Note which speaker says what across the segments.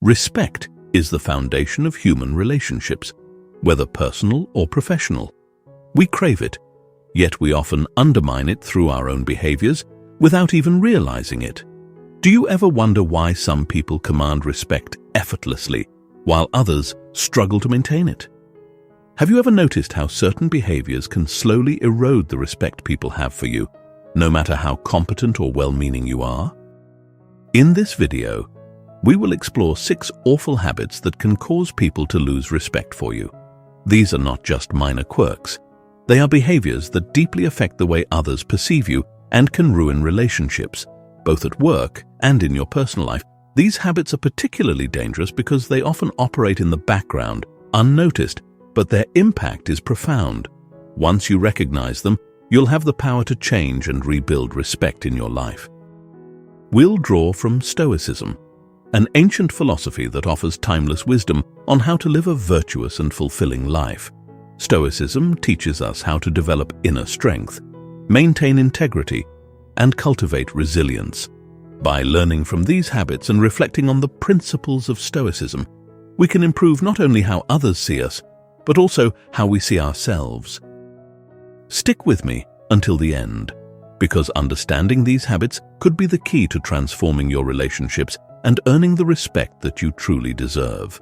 Speaker 1: Respect is the foundation of human relationships, whether personal or professional. We crave it, yet we often undermine it through our own behaviors without even realizing it. Do you ever wonder why some people command respect effortlessly while others struggle to maintain it? Have you ever noticed how certain behaviors can slowly erode the respect people have for you, no matter how competent or well-meaning you are? In this video, we will explore 6 awful habits that can cause people to lose respect for you. These are not just minor quirks. They are behaviors that deeply affect the way others perceive you and can ruin relationships, both at work and in your personal life. These habits are particularly dangerous because they often operate in the background, unnoticed, but their impact is profound. Once you recognize them, you'll have the power to change and rebuild respect in your life. We'll draw from Stoicism, an ancient philosophy that offers timeless wisdom on how to live a virtuous and fulfilling life. Stoicism teaches us how to develop inner strength, maintain integrity, and cultivate resilience. By learning from these habits and reflecting on the principles of Stoicism, we can improve not only how others see us, but also how we see ourselves. Stick with me until the end, because understanding these habits could be the key to transforming your relationships and earning the respect that you truly deserve.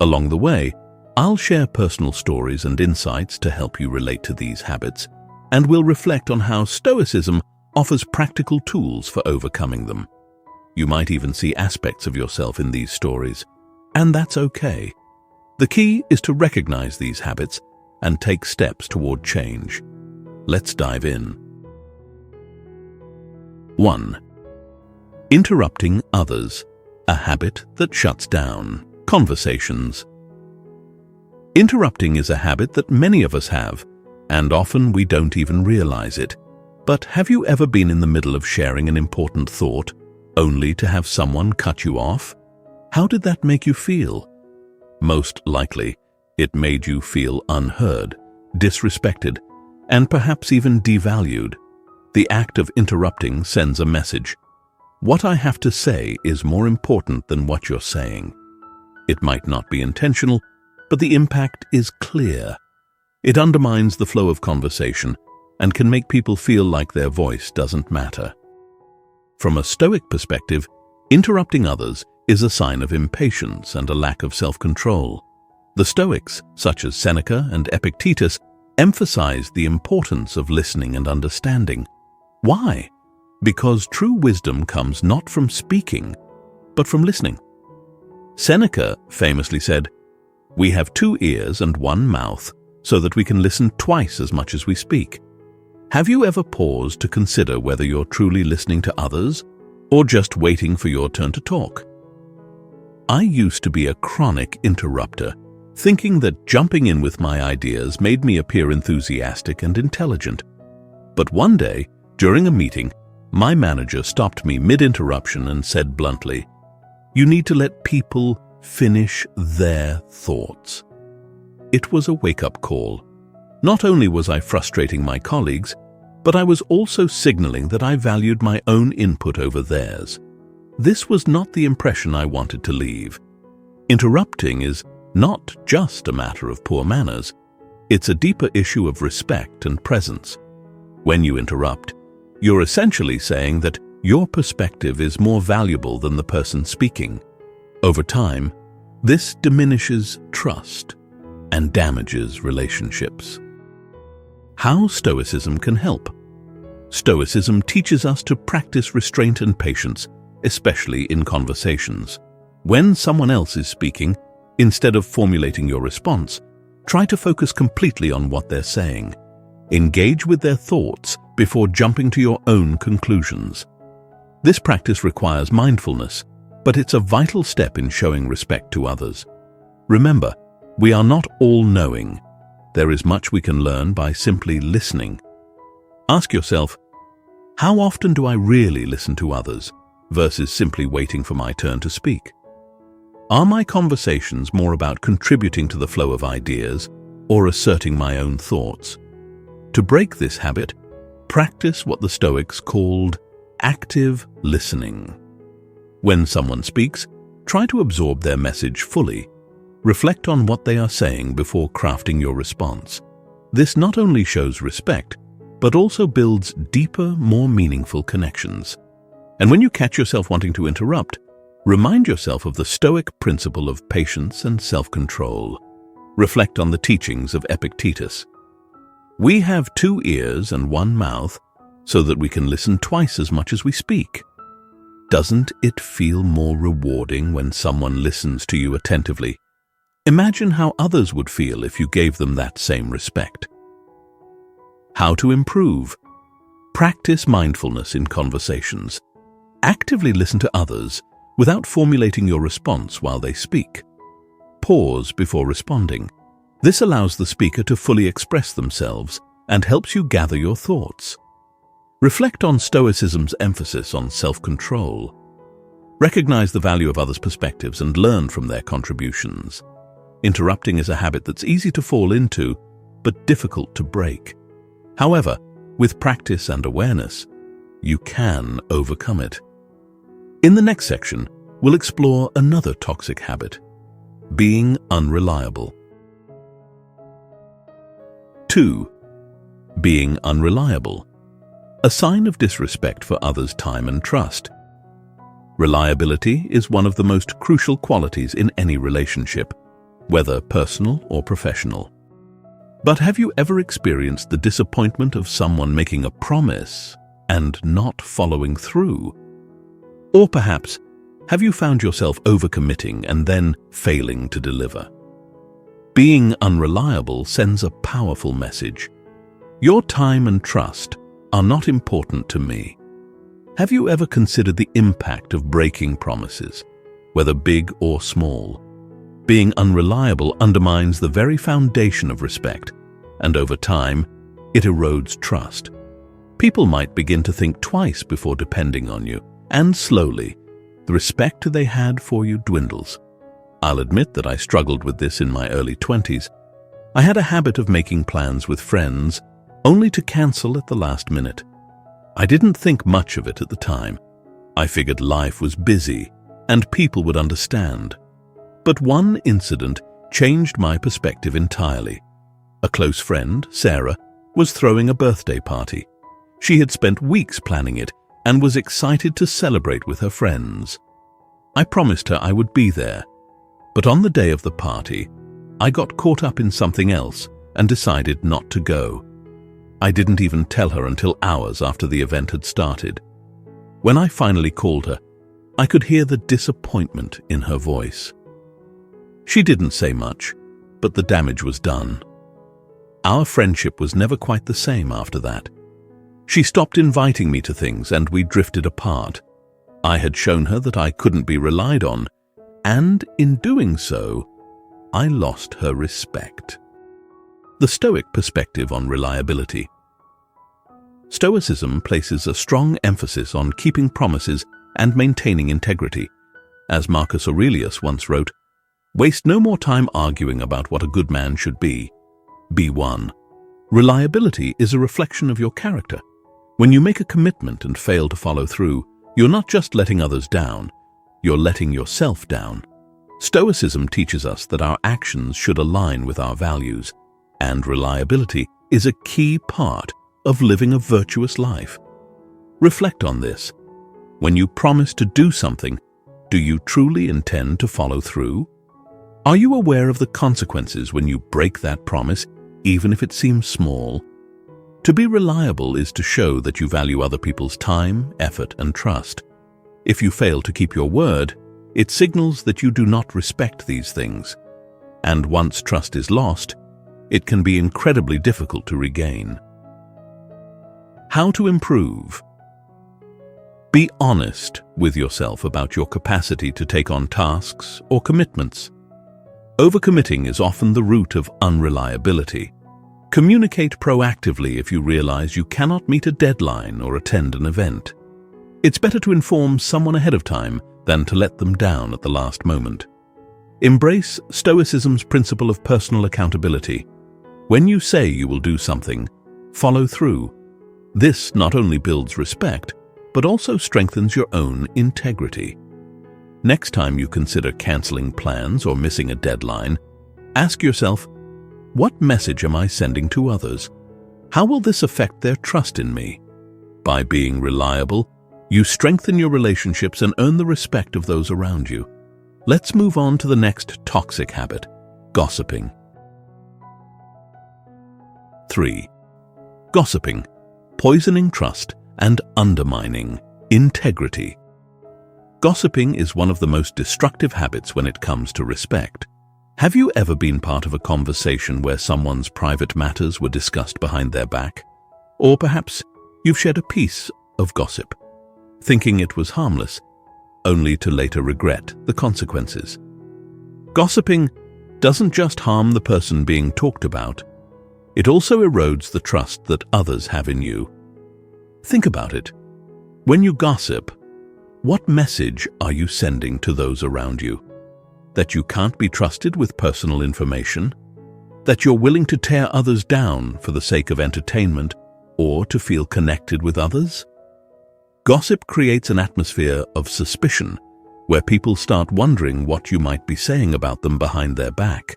Speaker 1: Along the way, I'll share personal stories and insights to help you relate to these habits, and we'll reflect on how Stoicism offers practical tools for overcoming them. You might even see aspects of yourself in these stories, and that's okay. The key is to recognize these habits and take steps toward change. Let's dive in. 1. Interrupting others, a habit that shuts down conversations. Interrupting is a habit that many of us have, and often we don't even realize it. But have you ever been in the middle of sharing an important thought, only to have someone cut you off? How did that make you feel? Most likely, it made you feel unheard, disrespected, and perhaps even devalued. The act of interrupting sends a message. What I have to say is more important than what you're saying. It might not be intentional, but the impact is clear. It undermines the flow of conversation and can make people feel like their voice doesn't matter. From a Stoic perspective, interrupting others is a sign of impatience and a lack of self-control. The Stoics, such as Seneca and Epictetus, emphasized the importance of listening and understanding. Why? Because true wisdom comes not from speaking, but from listening. Seneca famously said, "We have 2 ears and 1 mouth, so that we can listen twice as much as we speak." Have you ever paused to consider whether you're truly listening to others or just waiting for your turn to talk? I used to be a chronic interrupter, thinking that jumping in with my ideas made me appear enthusiastic and intelligent. But one day, during a meeting, my manager stopped me mid-interruption and said bluntly, "You need to let people finish their thoughts." It was a wake-up call. Not only was I frustrating my colleagues, but I was also signaling that I valued my own input over theirs. This was not the impression I wanted to leave. Interrupting is not just a matter of poor manners. It's a deeper issue of respect and presence. When you interrupt, you're essentially saying that your perspective is more valuable than the person speaking. Over time, this diminishes trust and damages relationships. How Stoicism can help. Stoicism teaches us to practice restraint and patience, especially in conversations. When someone else is speaking, instead of formulating your response, try to focus completely on what they're saying. Engage with their thoughts before jumping to your own conclusions. This practice requires mindfulness, but it's a vital step in showing respect to others. Remember, we are not all-knowing. There is much we can learn by simply listening. Ask yourself, how often do I really listen to others versus simply waiting for my turn to speak? Are my conversations more about contributing to the flow of ideas or asserting my own thoughts? To break this habit, practice what the Stoics called active listening. When someone speaks, Try to absorb their message fully. Reflect on what they are saying before crafting your response. This not only shows respect, but also builds deeper, more meaningful connections. And when you catch yourself wanting to interrupt, remind yourself of the Stoic principle of patience and self-control. Reflect on the teachings of Epictetus. We have 2 ears and 1 mouth so that we can listen twice as much as we speak. Doesn't it feel more rewarding when someone listens to you attentively? Imagine how others would feel if you gave them that same respect. How to improve? Practice mindfulness in conversations. Actively listen to others without formulating your response while they speak. Pause before responding. This allows the speaker to fully express themselves and helps you gather your thoughts. Reflect on Stoicism's emphasis on self-control. Recognize the value of others' perspectives and learn from their contributions. Interrupting is a habit that's easy to fall into, but difficult to break. However, with practice and awareness, you can overcome it. In the next section, we'll explore another toxic habit: being unreliable. 2. Being unreliable. A sign of disrespect for others' time and trust. Reliability is one of the most crucial qualities in any relationship, whether personal or professional. But have you ever experienced the disappointment of someone making a promise and not following through? Or perhaps, have you found yourself overcommitting and then failing to deliver? Being unreliable sends a powerful message. Your time and trust are not important to me. Have you ever considered the impact of breaking promises, whether big or small? Being unreliable undermines the very foundation of respect, and over time, it erodes trust. People might begin to think twice before depending on you, and slowly, the respect they had for you dwindles. I'll admit that I struggled with this in my early 20s. I had a habit of making plans with friends only to cancel at the last minute. I didn't think much of it at the time. I figured life was busy and people would understand. But one incident changed my perspective entirely. A close friend, Sarah, was throwing a birthday party. She had spent weeks planning it and was excited to celebrate with her friends. I promised her I would be there, but on the day of the party, I got caught up in something else and decided not to go. I didn't even tell her until hours after the event had started. When I finally called her, I could hear the disappointment in her voice. She didn't say much, but the damage was done. Our friendship was never quite the same after that. She stopped inviting me to things and we drifted apart. I had shown her that I couldn't be relied on, and in doing so, I lost her respect. The Stoic perspective on reliability. Stoicism places a strong emphasis on keeping promises and maintaining integrity. As Marcus Aurelius once wrote, "Waste no more time arguing about what a good man should be. Be one." Reliability is a reflection of your character. When you make a commitment and fail to follow through, you're not just letting others down, you're letting yourself down. Stoicism teaches us that our actions should align with our values, and reliability is a key part of living a virtuous life. Reflect on this. When you promise to do something, do you truly intend to follow through? Are you aware of the consequences when you break that promise, even if it seems small? To be reliable is to show that you value other people's time, effort, and trust. If you fail to keep your word, it signals that you do not respect these things. And once trust is lost, it can be incredibly difficult to regain. How to improve? Be honest with yourself about your capacity to take on tasks or commitments. Overcommitting is often the root of unreliability. Communicate proactively if you realize you cannot meet a deadline or attend an event. It's better to inform someone ahead of time than to let them down at the last moment. Embrace Stoicism's principle of personal accountability. When you say you will do something, follow through. This not only builds respect, but also strengthens your own integrity. Next time you consider canceling plans or missing a deadline, ask yourself, what message am I sending to others? How will this affect their trust in me? By being reliable, you strengthen your relationships and earn the respect of those around you. Let's move on to the next toxic habit, gossiping. 3. Gossiping, poisoning trust and undermining integrity. Gossiping is one of the most destructive habits when it comes to respect. Have you ever been part of a conversation where someone's private matters were discussed behind their back? Or perhaps you've shared a piece of gossip, thinking it was harmless, only to later regret the consequences. Gossiping doesn't just harm the person being talked about, it also erodes the trust that others have in you. Think about it. When you gossip, what message are you sending to those around you? That you can't be trusted with personal information? That you're willing to tear others down for the sake of entertainment or to feel connected with others? Gossip creates an atmosphere of suspicion where people start wondering what you might be saying about them behind their back.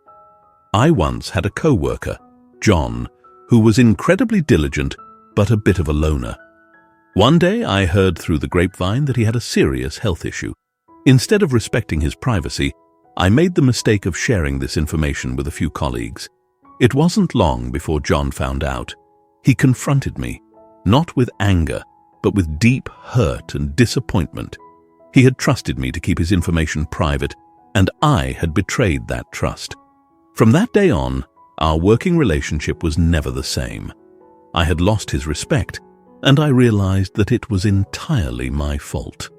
Speaker 1: I once had a co-worker, John, who was incredibly diligent but a bit of a loner. One day I heard through the grapevine that he had a serious health issue. Instead of respecting his privacy, I made the mistake of sharing this information with a few colleagues. It wasn't long before John found out. He confronted me, not with anger, but with deep hurt and disappointment. He had trusted me to keep his information private, and I had betrayed that trust. From that day on, our working relationship was never the same. I had lost his respect, and I realized that it was entirely my fault.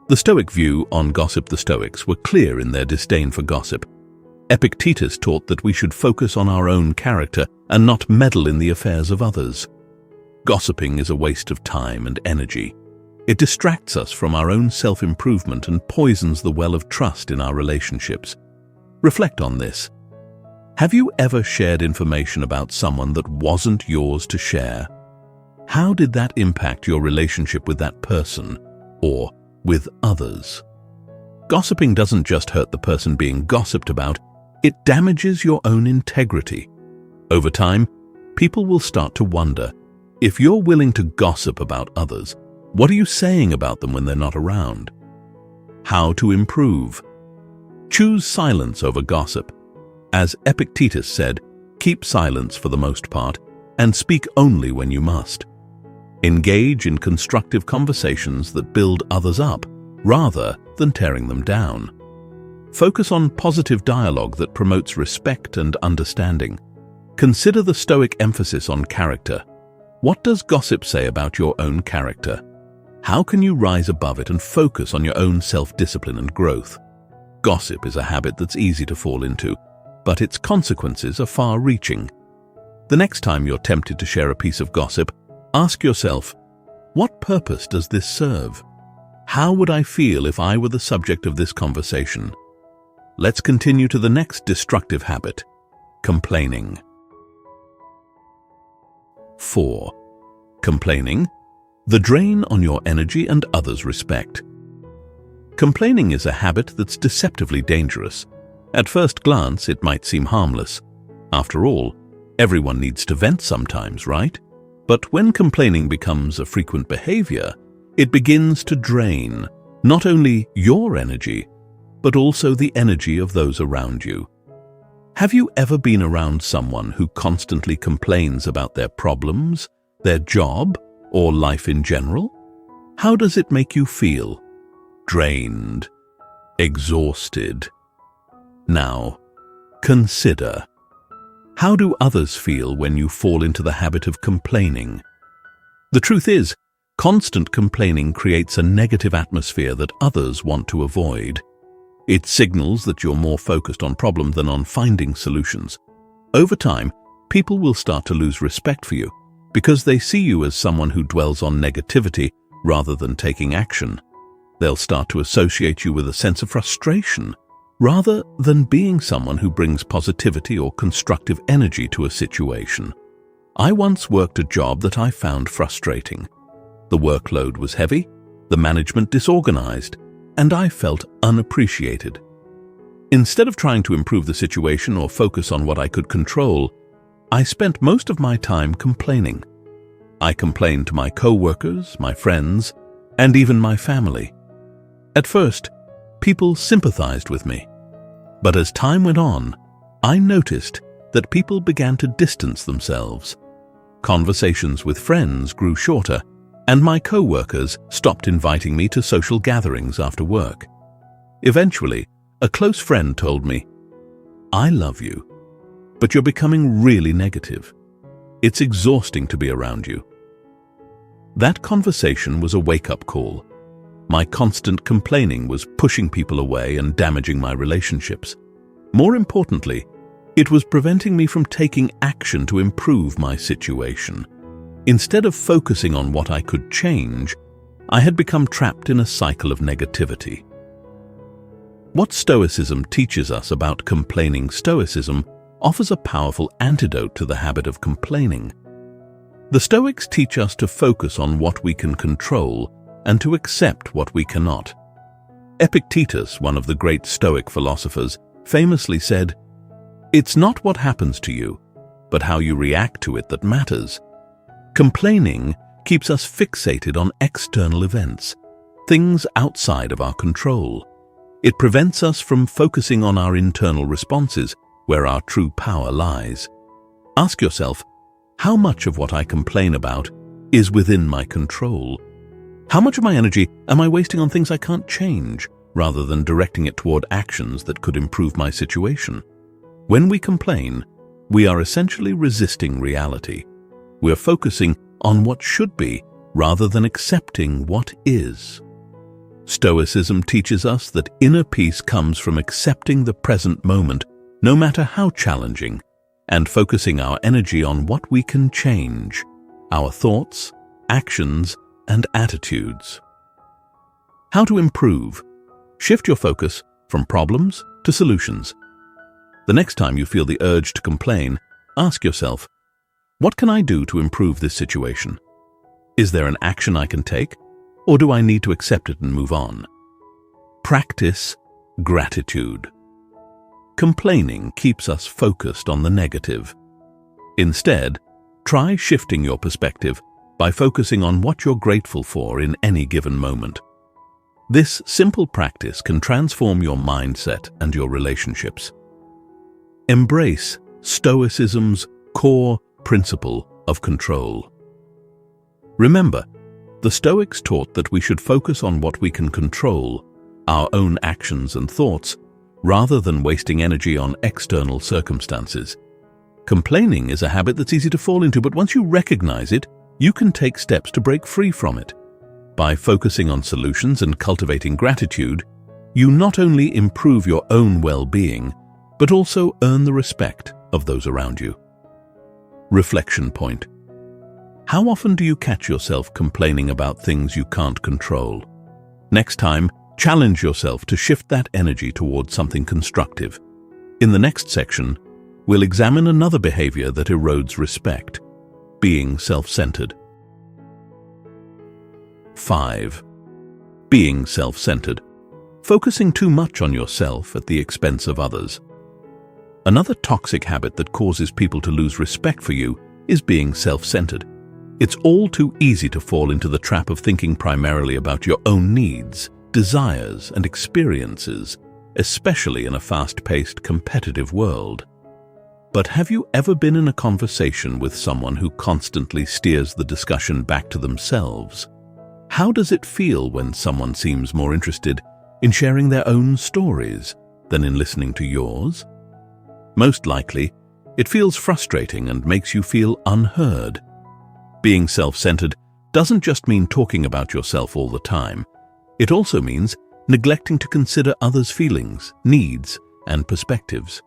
Speaker 1: The Stoic view on gossip. The Stoics were clear in their disdain for gossip. Epictetus taught that we should focus on our own character and not meddle in the affairs of others. Gossiping is a waste of time and energy. It distracts us from our own self-improvement and poisons the well of trust in our relationships. Reflect on this. Have you ever shared information about someone that wasn't yours to share? How did that impact your relationship with that person or with others? Gossiping doesn't just hurt the person being gossiped about, it damages your own integrity. Over time, people will start to wonder, if you're willing to gossip about others, what are you saying about them when they're not around? How to improve? Choose silence over gossip. As Epictetus said, keep silence for the most part and speak only when you must. Engage in constructive conversations that build others up rather than tearing them down. Focus on positive dialogue that promotes respect and understanding. Consider the Stoic emphasis on character. What does gossip say about your own character? How can you rise above it and focus on your own self-discipline and growth? Gossip is a habit that's easy to fall into, but its consequences are far-reaching. The next time you're tempted to share a piece of gossip, ask yourself, what purpose does this serve? How would I feel if I were the subject of this conversation? Let's continue to the next destructive habit, complaining. 4. Complaining, the drain on your energy and others' respect. Complaining is a habit that's deceptively dangerous. At first glance, it might seem harmless. After all, everyone needs to vent sometimes, right? But when complaining becomes a frequent behavior, it begins to drain not only your energy, but also the energy of those around you. Have you ever been around someone who constantly complains about their problems, their job, or life in general? How does it make you feel? Drained, exhausted. Now, consider, how do others feel when you fall into the habit of complaining? The truth is, constant complaining creates a negative atmosphere that others want to avoid. It signals that you're more focused on problems than on finding solutions. Over time, people will start to lose respect for you because they see you as someone who dwells on negativity rather than taking action. They'll start to associate you with a sense of frustration rather than being someone who brings positivity or constructive energy to a situation. I once worked a job that I found frustrating. The workload was heavy, the management disorganized, and I felt unappreciated. Instead of trying to improve the situation or focus on what I could control, I spent most of my time complaining. I complained to my co-workers, my friends, and even my family. At first, people sympathized with me. But as time went on, I noticed that people began to distance themselves. Conversations with friends grew shorter, and my co-workers stopped inviting me to social gatherings after work. Eventually, a close friend told me, "I love you, but you're becoming really negative. It's exhausting to be around you." That conversation was a wake-up call. My constant complaining was pushing people away and damaging my relationships. More importantly, it was preventing me from taking action to improve my situation. Instead of focusing on what I could change, I had become trapped in a cycle of negativity. What Stoicism teaches us about complaining? Stoicism offers a powerful antidote to the habit of complaining. The Stoics teach us to focus on what we can control and to accept what we cannot. Epictetus, one of the great Stoic philosophers, famously said, "It's not what happens to you, but how you react to it that matters." Complaining keeps us fixated on external events, things outside of our control. It prevents us from focusing on our internal responses, where our true power lies. Ask yourself, how much of what I complain about is within my control? How much of my energy am I wasting on things I can't change, rather than directing it toward actions that could improve my situation? When we complain, we are essentially resisting reality. We're focusing on what should be, rather than accepting what is. Stoicism teaches us that inner peace comes from accepting the present moment, no matter how challenging, and focusing our energy on what we can change, our thoughts, actions, and attitudes. How to improve? Shift your focus from problems to solutions. The next time you feel the urge to complain, ask yourself, what can I do to improve this situation? Is there an action I can take, or do I need to accept it and move on? Practice gratitude. Complaining keeps us focused on the negative. Instead, try shifting your perspective by focusing on what you're grateful for in any given moment. This simple practice can transform your mindset and your relationships. Embrace Stoicism's core principle of control. Remember, the Stoics taught that we should focus on what we can control, our own actions and thoughts, rather than wasting energy on external circumstances. Complaining is a habit that's easy to fall into, but once you recognize it, you can take steps to break free from it. By focusing on solutions and cultivating gratitude, you not only improve your own well-being, but also earn the respect of those around you. Reflection point. How often do you catch yourself complaining about things you can't control? Next time, challenge yourself to shift that energy towards something constructive. In the next section, we'll examine another behavior that erodes respect: being self-centered. 5. Being self-centered. Focusing too much on yourself at the expense of others. Another toxic habit that causes people to lose respect for you is being self-centered. It's all too easy to fall into the trap of thinking primarily about your own needs, desires, and experiences, especially in a fast-paced, competitive world. But have you ever been in a conversation with someone who constantly steers the discussion back to themselves? How does it feel when someone seems more interested in sharing their own stories than in listening to yours? Most likely, it feels frustrating and makes you feel unheard. Being self-centered doesn't just mean talking about yourself all the time. It also means neglecting to consider others' feelings, needs, and perspectives.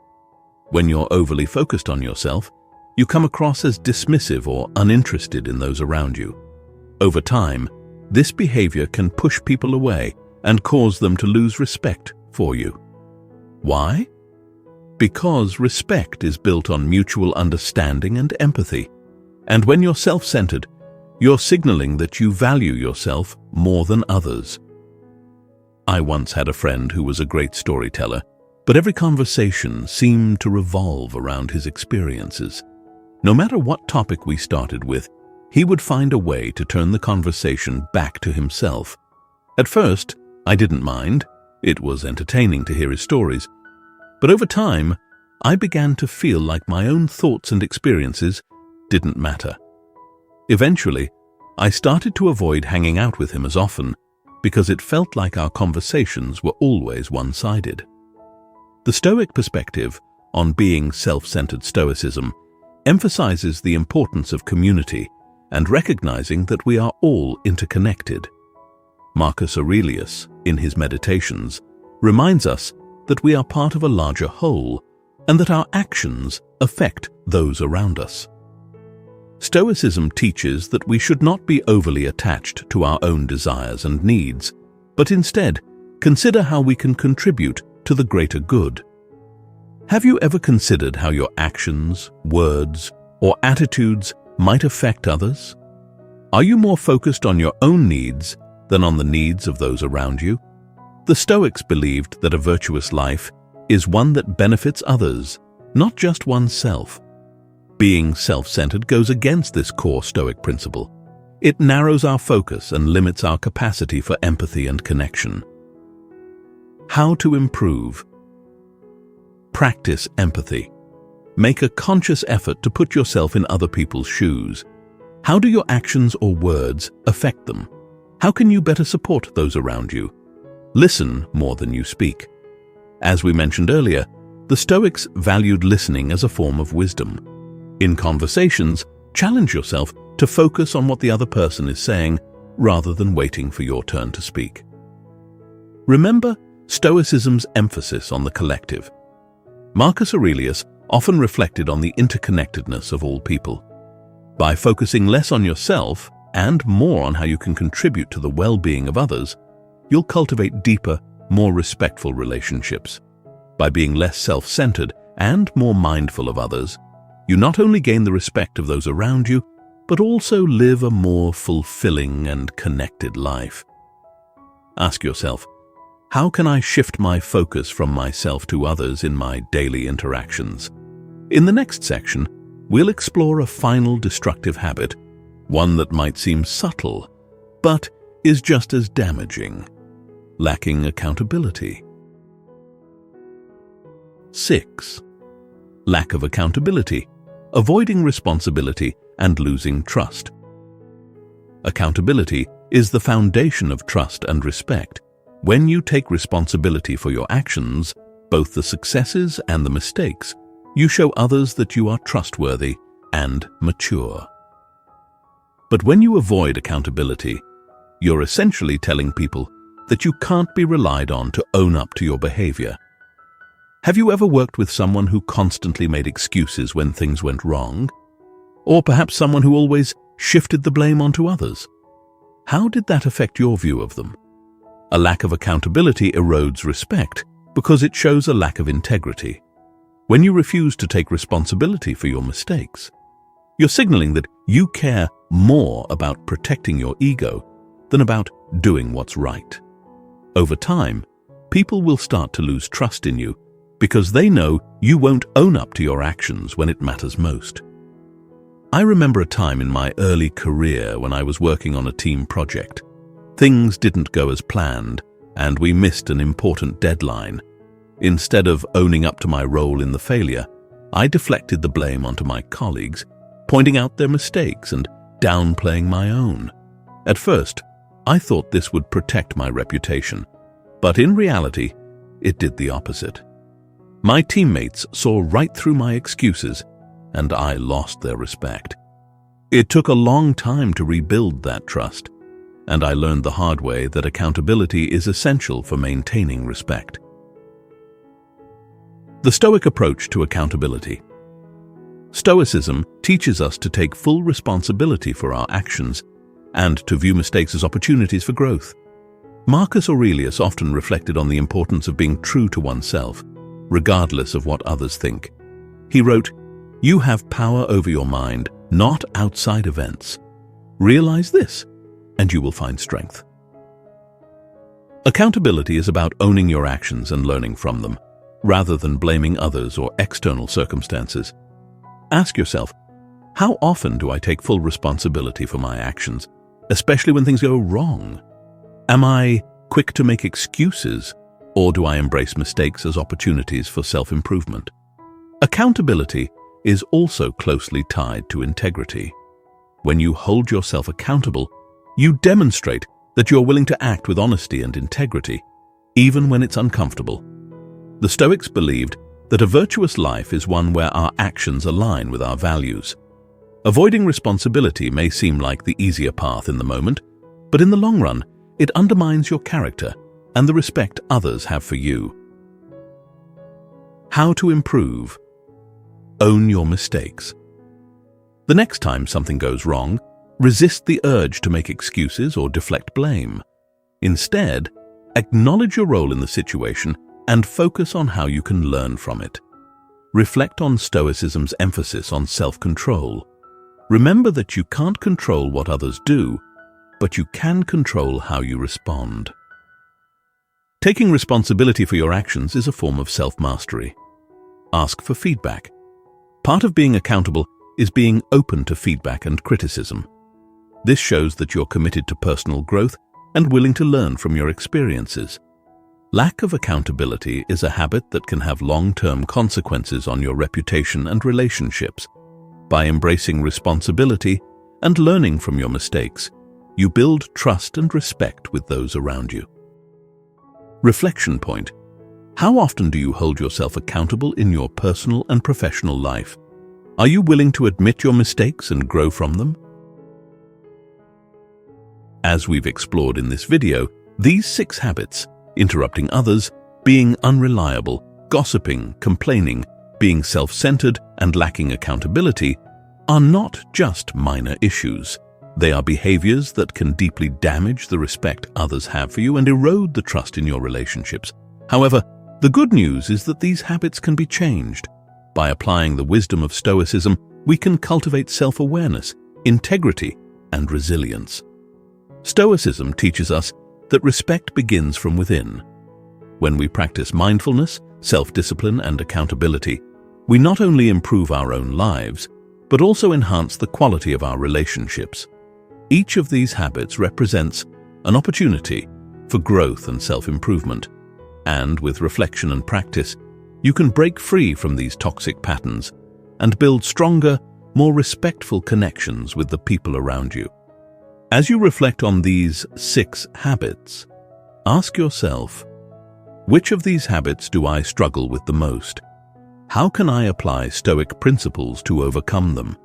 Speaker 1: When you're overly focused on yourself, you come across as dismissive or uninterested in those around you. Over time, this behavior can push people away and cause them to lose respect for you. Why? Because respect is built on mutual understanding and empathy. And when you're self-centered, you're signaling that you value yourself more than others. I once had a friend who was a great storyteller, but every conversation seemed to revolve around his experiences. No matter what topic we started with, he would find a way to turn the conversation back to himself. At first, I didn't mind. It was entertaining to hear his stories. But over time, I began to feel like my own thoughts and experiences didn't matter. Eventually, I started to avoid hanging out with him as often because it felt like our conversations were always one-sided. The Stoic perspective on being self-centered Stoicism emphasizes the importance of community and recognizing that we are all interconnected. Marcus Aurelius, in his Meditations, reminds us that we are part of a larger whole and that our actions affect those around us. Stoicism teaches that we should not be overly attached to our own desires and needs, but instead consider how we can contribute to the greater good. Have you ever considered how your actions, words, or attitudes might affect others? Are you more focused on your own needs than on the needs of those around you? The Stoics believed that a virtuous life is one that benefits others, not just oneself. Being self-centered goes against this core Stoic principle. It narrows our focus and limits our capacity for empathy and connection. How to improve? Practice empathy. Make a conscious effort to put yourself in other people's shoes. How do your actions or words affect them? How can you better support those around you? Listen more than you speak. As we mentioned earlier, the Stoics valued listening as a form of wisdom. In conversations, challenge yourself to focus on what the other person is saying rather than waiting for your turn to speak. Remember Stoicism's emphasis on the collective. Marcus Aurelius often reflected on the interconnectedness of all people. By focusing less on yourself and more on how you can contribute to the well-being of others, you'll cultivate deeper, more respectful relationships. By being less self-centered and more mindful of others, you not only gain the respect of those around you, but also live a more fulfilling and connected life. Ask yourself, how can I shift my focus from myself to others in my daily interactions? In the next section, we'll explore a final destructive habit, one that might seem subtle, but is just as damaging: lacking accountability. 6. Lack of accountability, avoiding responsibility and losing trust. Accountability is the foundation of trust and respect. When you take responsibility for your actions, both the successes and the mistakes, you show others that you are trustworthy and mature. But when you avoid accountability, you're essentially telling people that you can't be relied on to own up to your behavior. Have you ever worked with someone who constantly made excuses when things went wrong? Or perhaps someone who always shifted the blame onto others? How did that affect your view of them? A lack of accountability erodes respect because it shows a lack of integrity. When you refuse to take responsibility for your mistakes, you're signaling that you care more about protecting your ego than about doing what's right. Over time, people will start to lose trust in you because they know you won't own up to your actions when it matters most. I remember a time in my early career when I was working on a team project. Things didn't go as planned, and we missed an important deadline. Instead of owning up to my role in the failure, I deflected the blame onto my colleagues, pointing out their mistakes and downplaying my own. At first, I thought this would protect my reputation, but in reality, it did the opposite. My teammates saw right through my excuses, and I lost their respect. It took a long time to rebuild that trust, and I learned the hard way that accountability is essential for maintaining respect. The Stoic approach to accountability. Stoicism teaches us to take full responsibility for our actions and to view mistakes as opportunities for growth. Marcus Aurelius often reflected on the importance of being true to oneself, regardless of what others think. He wrote, "You have power over your mind, not outside events. Realize this, and you will find strength." Accountability is about owning your actions and learning from them, rather than blaming others or external circumstances. Ask yourself, how often do I take full responsibility for my actions, especially when things go wrong? Am I quick to make excuses, or do I embrace mistakes as opportunities for self-improvement? Accountability is also closely tied to integrity. When you hold yourself accountable, you demonstrate that you're willing to act with honesty and integrity, even when it's uncomfortable. The Stoics believed that a virtuous life is one where our actions align with our values. Avoiding responsibility may seem like the easier path in the moment, but in the long run, it undermines your character and the respect others have for you. How to improve? Own your mistakes. The next time something goes wrong, resist the urge to make excuses or deflect blame. Instead, acknowledge your role in the situation and focus on how you can learn from it. Reflect on Stoicism's emphasis on self-control. Remember that you can't control what others do, but you can control how you respond. Taking responsibility for your actions is a form of self-mastery. Ask for feedback. Part of being accountable is being open to feedback and criticism. This shows that you're committed to personal growth and willing to learn from your experiences. Lack of accountability is a habit that can have long-term consequences on your reputation and relationships. By embracing responsibility and learning from your mistakes, you build trust and respect with those around you. Reflection point. How often do you hold yourself accountable in your personal and professional life? Are you willing to admit your mistakes and grow from them? As we've explored in this video, these 6 habits, interrupting others, being unreliable, gossiping, complaining, being self-centered, and lacking accountability, are not just minor issues. They are behaviors that can deeply damage the respect others have for you and erode the trust in your relationships. However, the good news is that these habits can be changed. By applying the wisdom of Stoicism, we can cultivate self-awareness, integrity, and resilience. Stoicism teaches us that respect begins from within. When we practice mindfulness, self-discipline, and accountability, we not only improve our own lives, but also enhance the quality of our relationships. Each of these habits represents an opportunity for growth and self-improvement, and with reflection and practice, you can break free from these toxic patterns and build stronger, more respectful connections with the people around you. As you reflect on these 6 habits, ask yourself, which of these habits do I struggle with the most? How can I apply Stoic principles to overcome them?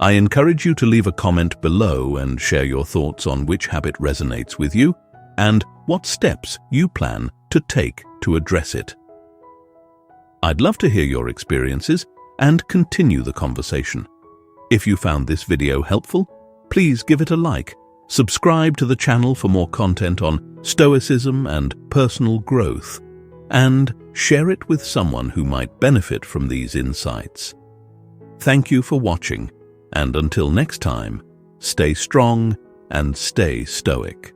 Speaker 1: I encourage you to leave a comment below and share your thoughts on which habit resonates with you and what steps you plan to take to address it. I'd love to hear your experiences and continue the conversation. If you found this video helpful, please give it a like, subscribe to the channel for more content on Stoicism and personal growth, and share it with someone who might benefit from these insights. Thank you for watching, and until next time, stay strong and stay stoic.